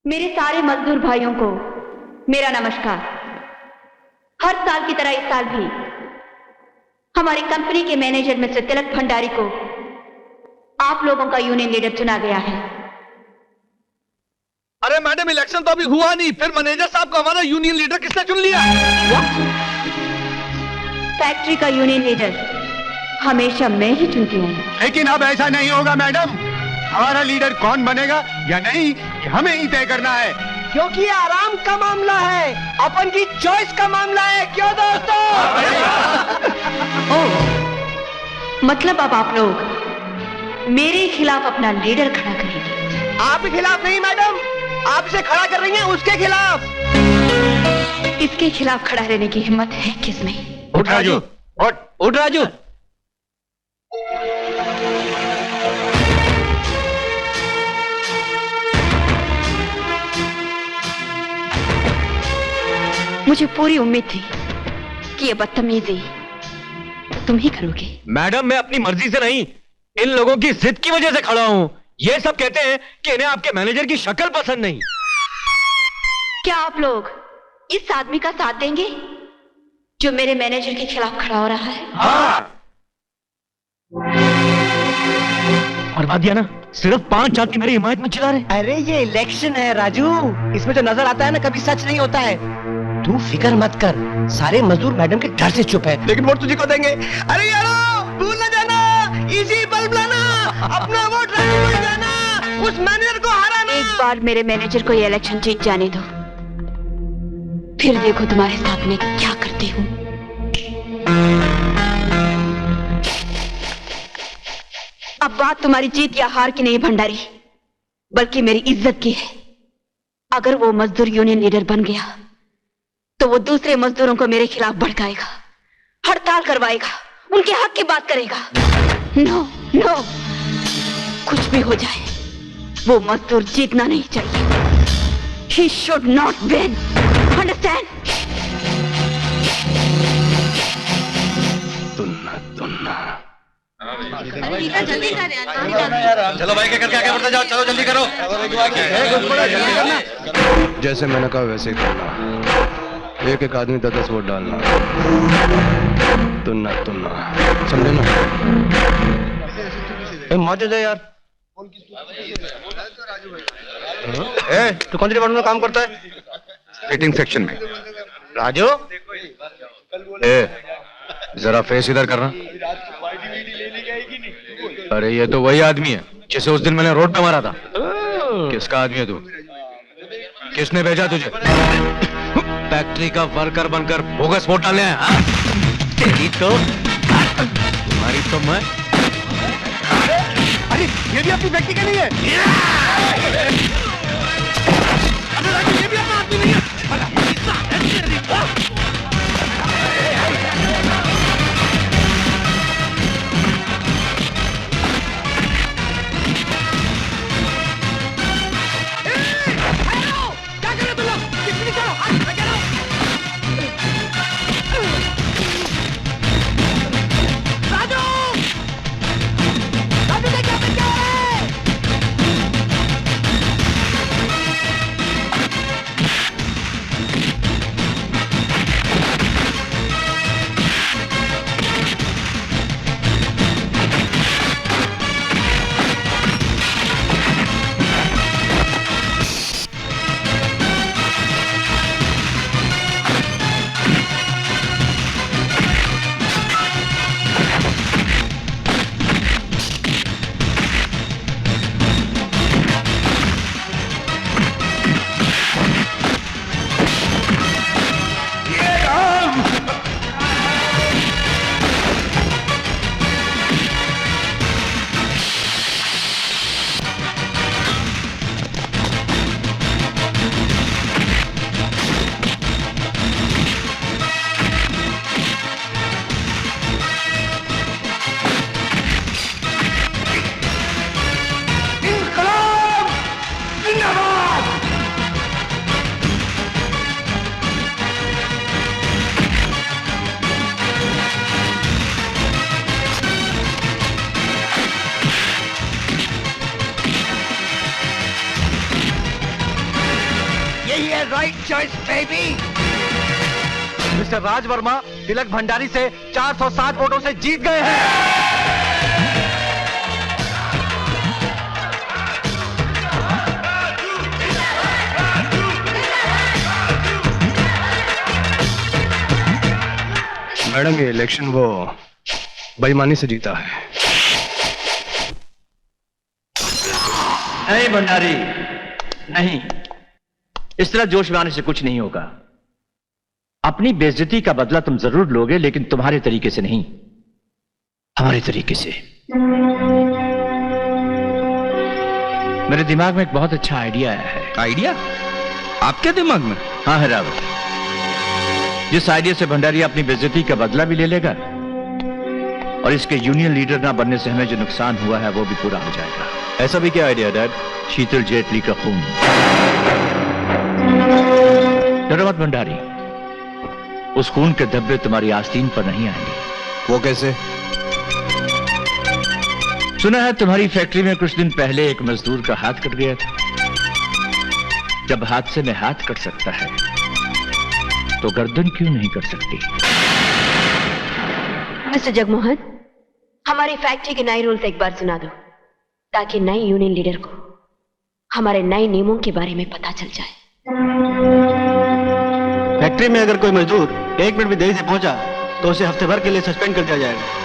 मेरे सारे मजदूर भाइयों को मेरा नमस्कार। हर साल की तरह इस साल भी हमारी कंपनी के मैनेजर मिस्टर तिलक भंडारी को आप लोगों का यूनियन लीडर चुना गया है। अरे मैडम, इलेक्शन तो अभी हुआ नहीं, फिर मैनेजर साहब को हमारा यूनियन लीडर किसने चुन लिया? फैक्ट्री का यूनियन लीडर हमेशा मैं ही चुनती हूँ। लेकिन अब ऐसा नहीं होगा मैडम। हमारा लीडर कौन बनेगा या नहीं, ये हमें ही तय करना है। क्योंकि ये आराम का मामला है, अपन की चॉइस का मामला है। क्यों दोस्तों? मतलब अब आप लोग मेरे खिलाफ अपना लीडर खड़ा करेंगे? आपके खिलाफ नहीं मैडम, आपसे खड़ा कर रही हैं उसके खिलाफ। इसके खिलाफ खड़ा रहने की हिम्मत है किसमें? उठ राजू, उठ राजू। मुझे पूरी उम्मीद थी कि ये बदतमीजी तुम ही करोगे। मैडम, मैं अपनी मर्जी से नहीं, इन लोगों की जिद की वजह से खड़ा हूं। ये सब कहते हैं कि इन्हें आपके मैनेजर की शक्ल पसंद नहीं। क्या आप लोग इस आदमी का साथ देंगे जो मेरे मैनेजर के खिलाफ खड़ा हो रहा है? हाँ। बर्बाद दिया ना, सिर्फ 5 आदमी मेरी हिमायत में चिल्ला रहे। अरे ये इलेक्शन है राजू, इसमें जो नजर आता है ना कभी सच नहीं होता है। तू फिक्र मत कर, सारे मजदूर मैडम के डर से चुप है, लेकिन वोट तुझे को देंगे। अरे यारो, भूल न जाना, इसी बल्ब लाना, अपना वोट राजू को जाना, उस मैनेजर को हराना। एक बार मेरे मैनेजर को ये इलेक्शन जीत जाने दो, फिर देखो तुम्हारे साथ में क्या करती हूँ। अब बात तुम्हारी जीत या हार की नहीं भंडारी, बल्कि मेरी इज्जत की है। अगर वो मजदूर यूनियन लीडर बन गया तो वो दूसरे मजदूरों को मेरे खिलाफ भड़काएगा, हड़ताल करवाएगा, उनके हक की बात करेगा। नो नो, कुछ भी हो जाए वो मजदूर जीतना नहीं चाहिए। He should not win. Understand? चलो भाई, क्या करके आगे बढ़ते जाओ, चलो जल्दी करो। जैसे मैंने कहा वैसे ही करना। एक एक आदमी 10-10 वोट डालना। तुन्ना तुन्ना, समझे ना? मौजूद है यार। तू कौन सी डिपार्टमेंट में काम करता है? फिटिंग सेक्शन में। राजू, जरा फेस इधर करना। अरे ये तो वही आदमी है जिसे उस दिन मैंने रोड पे मारा था। किसका आदमी है तू? किसने भेजा तुझे? फैक्ट्री का वर्कर बनकर बोगस वोट डालने आया? तेरी तो, तुम्हारी तो मैं। अरे ये भी अपनी फैक्ट्री का नहीं है। अरे ये भी अपना आदमी नहीं है। यही है राइट चॉइस बेबी। मिस्टर राज वर्मा तिलक भंडारी से 460 वोटों से जीत गए हैं। मैडम ये इलेक्शन वो बेईमानी से जीता है। नहीं भंडारी, नहीं, इस तरह जोश में आने से कुछ नहीं होगा। अपनी बेइज्जती का बदला तुम जरूर लोगे, लेकिन तुम्हारे तरीके से नहीं, हमारे तरीके से। मेरे दिमाग में एक बहुत अच्छा आइडिया आया है। आइडिया आपके दिमाग में? हाँ है रावत, जिस आइडिया से भंडारी अपनी बेइज्जती का बदला भी ले लेगा और इसके यूनियन लीडर ना बनने से हमें जो नुकसान हुआ है वो भी पूरा हो जाएगा। ऐसा भी क्या आइडिया डैड? शीतल जेटली का खून। डरो मत भंडारी, उस खून के धब्बे तुम्हारी आस्तीन पर नहीं आएंगे। वो कैसे? सुना है तुम्हारी फैक्ट्री में कुछ दिन पहले एक मजदूर का हाथ कट गया था। जब हादसे में हाथ कट सकता है तो गर्दन क्यों नहीं कर सकती? मिस्टर जगमोहन, हमारी फैक्ट्री के नए रूल्स एक बार सुना दो, ताकि नए यूनियन लीडर को हमारे नए नियमों के बारे में पता चल जाए। फैक्ट्री में अगर कोई मजदूर 1 मिनट भी देरी से पहुंचा तो उसे हफ्ते भर के लिए सस्पेंड कर दिया जाएगा।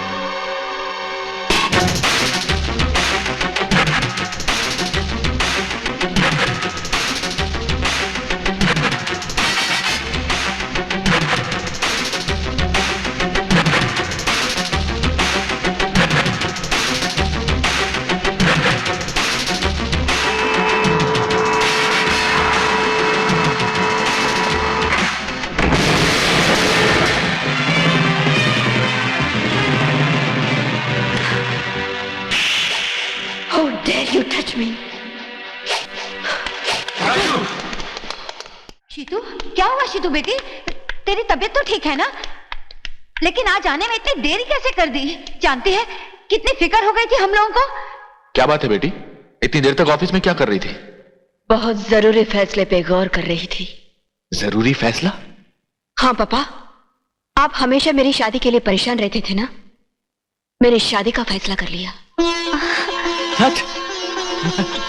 शीतू, क्या हुआ शीतू बेटी? तेरी तबीयत तो ठीक है ना? लेकिन आज आने में इतनी देरी कैसे कर दी? जानती है कितनी फिक्र हो गई थी हम लोगों को। क्या बात है बेटी, इतनी देर तक ऑफिस में क्या कर रही थी? बहुत जरूरी फैसले पे गौर कर रही थी। जरूरी फैसला? हाँ पापा, आप हमेशा मेरी शादी के लिए परेशान रहते थे ना, मैंने शादी का फैसला कर लिया। सच?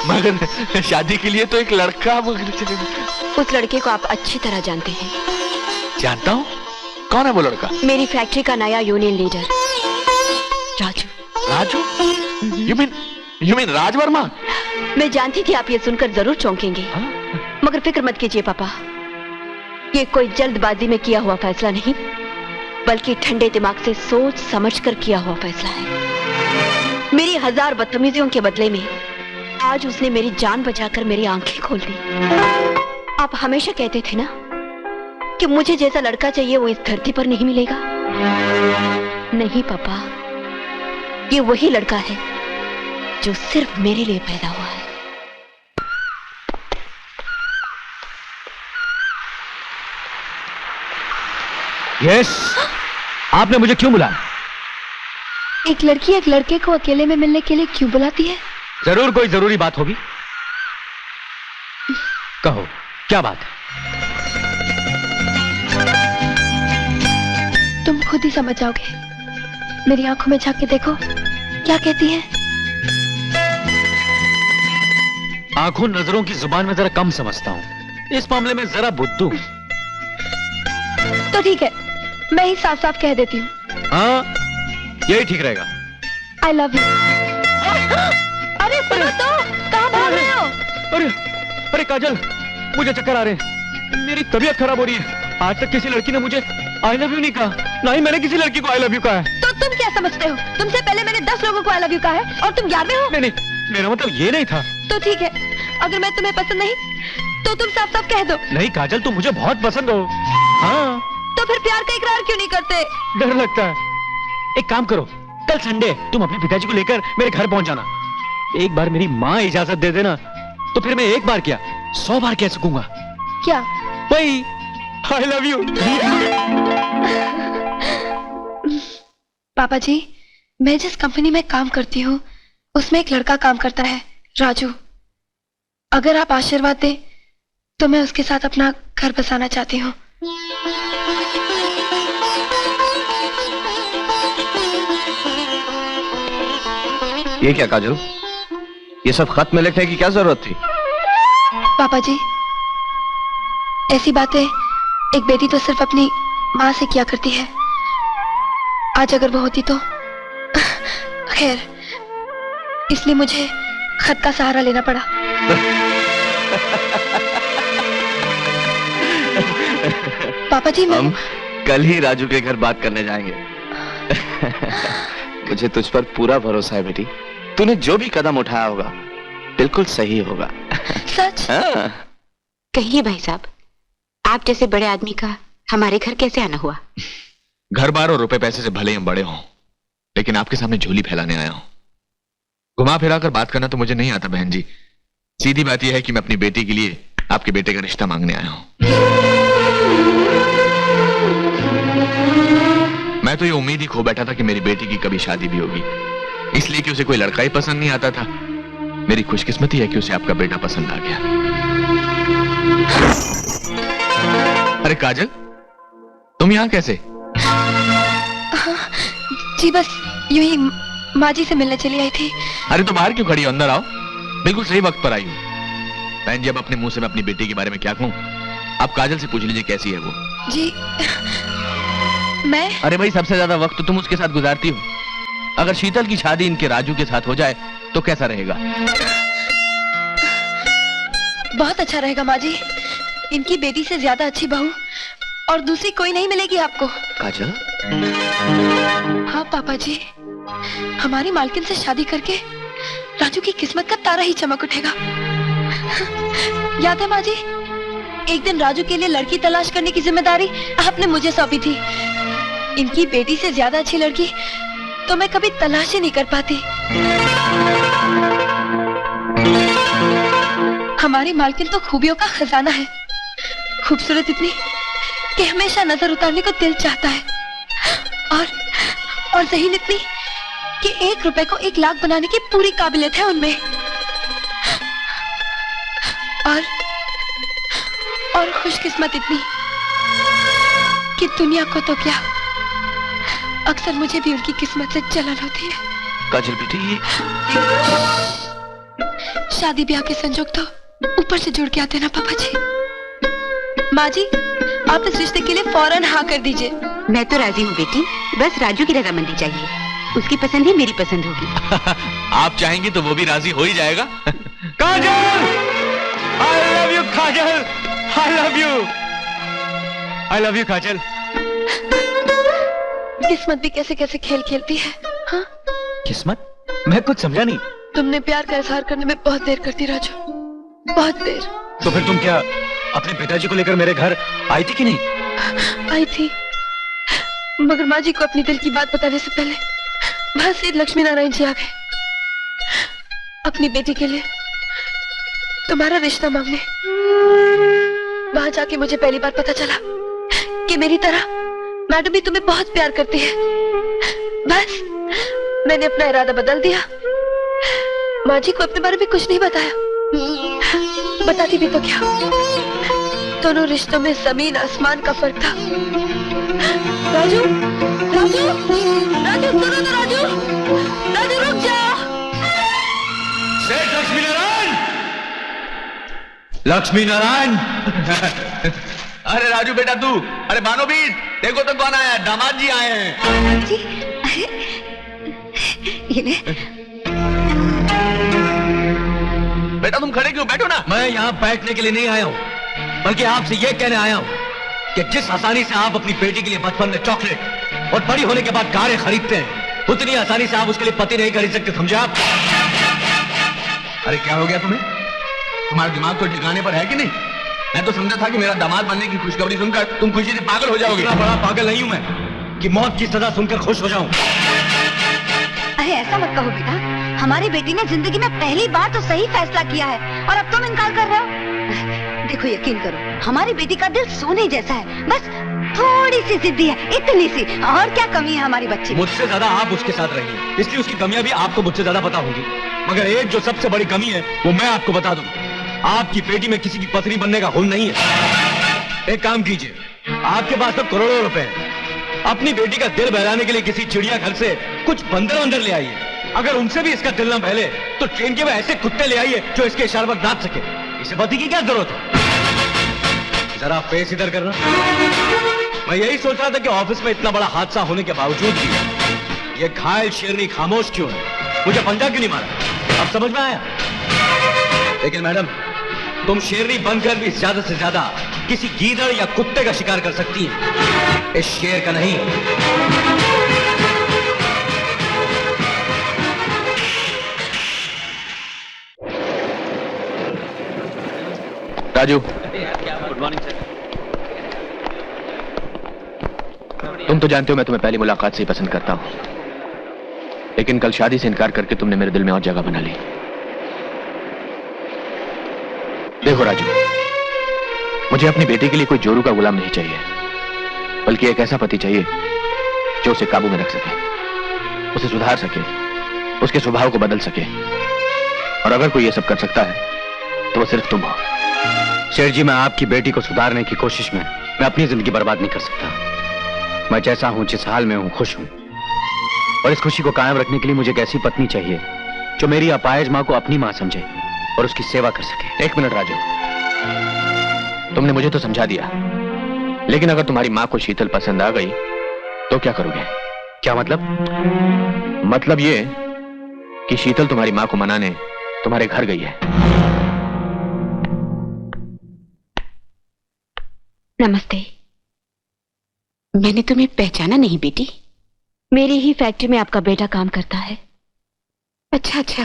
मगर शादी के लिए तो एक लड़का उस लड़के को आप अच्छी तरह जानते हैं। जानता हूँ। कौन है वो लड़का? मेरी फैक्ट्री का नया union leader Raju. Raju? You mean Raj Verma? मैं जानती थी आप ये सुनकर जरूर चौंकेंगे, मगर फिक्र मत कीजिए पापा, ये कोई जल्दबाजी में किया हुआ फैसला नहीं, बल्कि ठंडे दिमाग से सोच समझ कर किया हुआ फैसला है। मेरी 1000 बदतमीजियों के बदले में आज उसने मेरी जान बचाकर मेरी आंखें खोल दी। आप हमेशा कहते थे ना कि मुझे जैसा लड़का चाहिए वो इस धरती पर नहीं मिलेगा। नहीं पापा, ये वही लड़का है जो सिर्फ मेरे लिए पैदा हुआ है। यस, आपने मुझे क्यों बुलाया? एक लड़की एक लड़के को अकेले में मिलने के लिए क्यों बुलाती है? जरूर कोई जरूरी बात होगी। कहो, क्या बात है? तुम खुद ही समझ जाओगे। मेरी आंखों में झांक के देखो, क्या कहती है? आंखों नजरों की जुबान में जरा कम समझता हूँ, इस मामले में जरा बुद्धू। तो ठीक है, मैं ही साफ साफ कह देती हूँ। हाँ, यही ठीक रहेगा। I love you। अरे सुनो तो, कहाँ भाग रहे हो? अरे काजल, मुझे चक्कर आ रहे हैं, मेरी तबीयत खराब हो रही है। आज तक किसी लड़की ने मुझे आई लव यू नहीं कहा, ना ही मैंने किसी लड़की को आई लव यू कहा है। तो तुम क्या समझते हो? तुमसे पहले मैंने 10 लोगों को आई लव यू कहा है और तुम 11वें हो? नहीं, मेरा मतलब ये नहीं था। तो ठीक है, अगर मैं तुम्हें पसंद नहीं तो तुम साफ साफ कह दो। नहीं काजल, तुम मुझे बहुत पसंद हो। हाँ, तो फिर प्यार का इकरार क्यों नहीं करते? डर लगता है। एक काम करो, कल संडे तुम अपने पिताजी को लेकर मेरे घर पहुंच जाना। एक बार मेरी माँ इजाजत दे देना तो फिर मैं एक बार क्या 100 बार कह सकूंगा। क्या? वही आई लव यू। पापा जी, मैं जिस कंपनी में काम करती हूँ उसमें एक लड़का काम करता है, राजू। अगर आप आशीर्वाद दें तो मैं उसके साथ अपना घर बसाना चाहती हूँ। ये क्या काजल, ये सब खत में लिखने की क्या जरूरत थी? पापा जी, ऐसी बातें एक बेटी तो सिर्फ अपनी माँ से किया करती है। आज अगर वो होती तो खैर, इसलिए मुझे खत का सहारा लेना पड़ा। पापा जी, हम कल ही राजू के घर बात करने जाएंगे। मुझे तुझ पर पूरा भरोसा है बेटी। तूने जो भी कदम उठाया होगा बिल्कुल सही होगा। सच? हाँ। कहिए भाई साहब, आप जैसे बड़े आदमी का हमारे घर कैसे आना हुआ? घर बार और रुपए पैसे से भले हम बड़े हों, लेकिन आपके सामने झोली फैलाने आया हूं। घुमा फिरा कर बात करना तो मुझे नहीं आता बहन जी। सीधी बात यह है कि मैं अपनी बेटी के लिए आपके बेटे का रिश्ता मांगने आया हूं। मैं तो ये उम्मीद ही खो बैठा था कि मेरी बेटी की कभी शादी भी होगी, इसलिए कि उसे कोई लड़का ही पसंद नहीं आता था। मेरी खुशकिस्मती है कि उसे आपका बेटा पसंद आ गया। अरे काजल, तुम यहां कैसे? जी बस यूं ही माँ जी से मिलने चली आई थी। अरे तो बाहर क्यों खड़ी हो, अंदर आओ। बिल्कुल सही वक्त पर आई हूँ। बहन जी, अब अपने मुंह से मैं अपनी बेटी के बारे में क्या कहूँ? आप काजल से पूछ लीजिए कैसी है वो। जी मैं? अरे भाई, सबसे ज्यादा वक्त तो तुम उसके साथ गुजारती हो। अगर शीतल की शादी इनके राजू के साथ हो जाए तो कैसा रहेगा? बहुत अच्छा रहेगा माँ जी। इनकी बेटी से ज्यादा अच्छी बहू और दूसरी कोई नहीं मिलेगी आपको। काजल? हाँ पापा जी, हमारी मालकिन से शादी करके राजू की किस्मत का तारा ही चमक उठेगा। याद है माँ जी, एक दिन राजू के लिए लड़की तलाश करने की जिम्मेदारी आपने मुझे सौंपी थी। इनकी बेटी से ज्यादा अच्छी लड़की तो मैं कभी तलाश ही नहीं कर पाती। हमारी मालकिन तो खूबियों का खजाना है, खूबसूरत इतनी कि हमेशा नजर उतारने को दिल चाहता है, और ज़हीन इतनी कि 1 रुपए को 1 लाख बनाने की पूरी काबिलियत है उनमें। और खुशकिस्मत इतनी कि दुनिया को तो क्या, अक्सर मुझे भी उनकी किस्मत से जलन होती है। काजल बेटी, शादी ब्याह के संजोग तो ऊपर से जुड़ के आते ना पापा जी। माँ जी, आप इस रिश्ते के लिए फौरन हाँ कर दीजिए। मैं तो राजी हूँ बेटी, बस राजू की रजामंदी चाहिए। उसकी पसंद ही मेरी पसंद होगी। आप चाहेंगी तो वो भी राजी हो ही जाएगा। काजल, I love you Kajal, I love you, I love you काजल। किस्मत भी कैसे कैसे खेल खेलती है। हाँ? किस्मत? मैं कुछ समझा नहीं। तुमने प्यार का इजहार करने में बहुत देर कर दी राजू, बहुत देर। तो फिर तुम क्या अपने पिताजी को लेकर मेरे घर आई थी कि नहीं? आई थी, मगर माँ जी को अपनी दिल की बात बताने से पहले वहां से लक्ष्मी नारायण जी आ गए अपनी बेटी के लिए तुम्हारा रिश्ता मांगने। वहां जाके मुझे पहली बार पता चला कि मेरी तरह मैडम भी तुम्हें बहुत प्यार करती है। बस मैंने अपना इरादा बदल दिया। माँ जी को अपने बारे में कुछ नहीं बताया, बताती भी तो क्या, दोनों रिश्तों में जमीन आसमान का फर्क था। राजू, राजू, राजू सुनो तो, राजू, राजू रुक जाओ। सेठ लक्ष्मी नारायण, लक्ष्मी नारायण। अरे राजू बेटा तू, अरे बानो बीट, देखो तो कौन आया, दामाद जी आए हैं। जी, ये ले। बेटा तुम खड़े क्यों, बैठो ना। मैं यहाँ बैठने के लिए नहीं आया हूँ, बल्कि आपसे ये कहने आया हूँ कि जिस आसानी से आप अपनी बेटी के लिए बचपन में चॉकलेट और बड़ी होने के बाद कारें खरीदते हैं, उतनी आसानी से आप उसके लिए पति नहीं खरीद सकते, समझे आप? अरे क्या हो गया तुम्हें? तुम्हारा दिमाग तो ठिकाने पर है कि नहीं? मैं तो समझा था कि मेरा दामाद बनने की खुशखबरी सुनकर तुम खुशी से पागल हो जाओगे। इतना बड़ा पागल नहीं हूं मैं कि मौत की सजा सुनकर खुश हो जाऊं। अरे ऐसा मत कहो बेटा, हमारी बेटी ने जिंदगी में पहली बार तो सही फैसला किया है और अब तुम इनकार कर रहे हो। देखो यकीन करो, हमारी बेटी का दिल सोने जैसा है, बस थोड़ी सी जिद्दी है, इतनी सी। और क्या कमी है हमारी बच्ची? मुझसे ज्यादा आप उसके साथ रहिए, इसलिए उसकी कमियां भी आपको मुझसे ज्यादा पता होंगी। मगर एक जो सबसे बड़ी कमी है वो मैं आपको बता दूं, आपकी बेटी में किसी की पत्नी बनने का हुन नहीं है। एक काम कीजिए, आपके पास तो करोड़ों रुपए हैं, अपनी बेटी का दिल बहलाने के लिए किसी चिड़ियाघर से कुछ बंदर अंदर ले आइए। अगर उनसे भी इसका दिल ना बहले तो ट्रेन के में ऐसे कुत्ते ले आइए जो इसके इशारे पर नाच सके। इसे पति की क्या जरूरत है? जरा फेस इधर करना। मैं यही सोच रहा था कि ऑफिस में इतना बड़ा हादसा होने के बावजूद भी ये घायल शेरनी खामोश क्यों है, मुझे पंजा क्यों नहीं मारा? अब समझ में आया? लेकिन मैडम, तुम शेरनी बनकर भी ज्यादा से ज्यादा किसी गीदड़ या कुत्ते का शिकार कर सकती हैं, इस शेर का नहीं। Raju, good morning sir. तुम तो जानते हो मैं तुम्हें पहली मुलाकात से ही पसंद करता हूं, लेकिन कल शादी से इनकार करके तुमने मेरे दिल में और जगह बना ली। देखो राजू, मुझे अपनी बेटी के लिए कोई जोरू का गुलाम नहीं चाहिए, बल्कि एक ऐसा पति चाहिए जो उसे काबू में रख सके, उसे सुधार सके, उसके स्वभाव को बदल सके। और अगर कोई ये सब कर सकता है तो वो सिर्फ तुम हो। शेर जी, मैं आपकी बेटी को सुधारने की कोशिश में मैं अपनी जिंदगी बर्बाद नहीं कर सकता। मैं जैसा हूं, जिस हाल में हूं, खुश हूं। और इस खुशी को कायम रखने के लिए मुझे एक ऐसी पत्नी चाहिए जो मेरी अपाहिज मां को अपनी मां समझे और उसकी सेवा कर सके। एक मिनट राजू, तुमने मुझे तो समझा दिया, लेकिन अगर तुम्हारी मां को शीतल पसंद आ गई तो क्या करोगे? क्या मतलब? मतलब ये कि शीतल तुम्हारी मां को मनाने तुम्हारे घर गई है। नमस्ते। मैंने तुम्हें पहचाना नहीं बेटी। मेरी ही फैक्ट्री में आपका बेटा काम करता है। अच्छा अच्छा,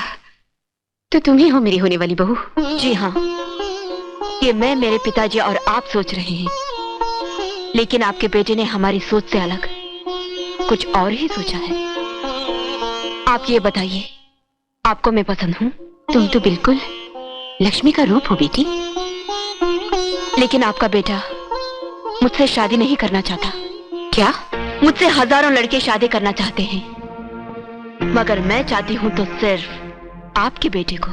तो तुम ही हो मेरी होने वाली बहू? जी हाँ, ये मैं, मेरे पिताजी और आप सोच रहे हैं, लेकिन आपके बेटे ने हमारी सोच से अलग कुछ और ही सोचा है। आप ये बताइए, आपको मैं पसंद हूँ? तुम तो बिल्कुल लक्ष्मी का रूप हो बेटी। लेकिन आपका बेटा मुझसे शादी नहीं करना चाहता। क्या? मुझसे हजारों लड़के शादी करना चाहते हैं, मगर मैं चाहती हूँ तो सिर्फ आपके बेटे को।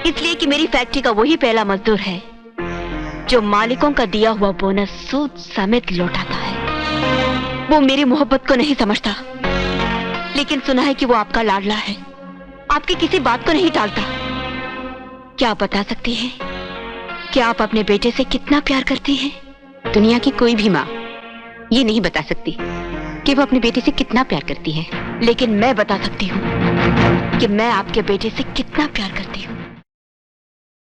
इसलिए कि मेरी फैक्ट्री का वही पहला मजदूर है जो मालिकों का दिया हुआ बोनस सूद समेत लौटाता है। वो मेरी मोहब्बत को नहीं समझता, लेकिन सुना है कि वो आपका लाडला है, आपकी किसी बात को नहीं टालता। क्या आप बता सकती हैं कि आप अपने बेटे से कितना प्यार करती हैं? दुनिया की कोई भी माँ ये नहीं बता सकती कि वो अपने बेटे से कितना प्यार करती है, लेकिन मैं बता सकती हूँ कि मैं आपके बेटे से कितना प्यार करती हूँ।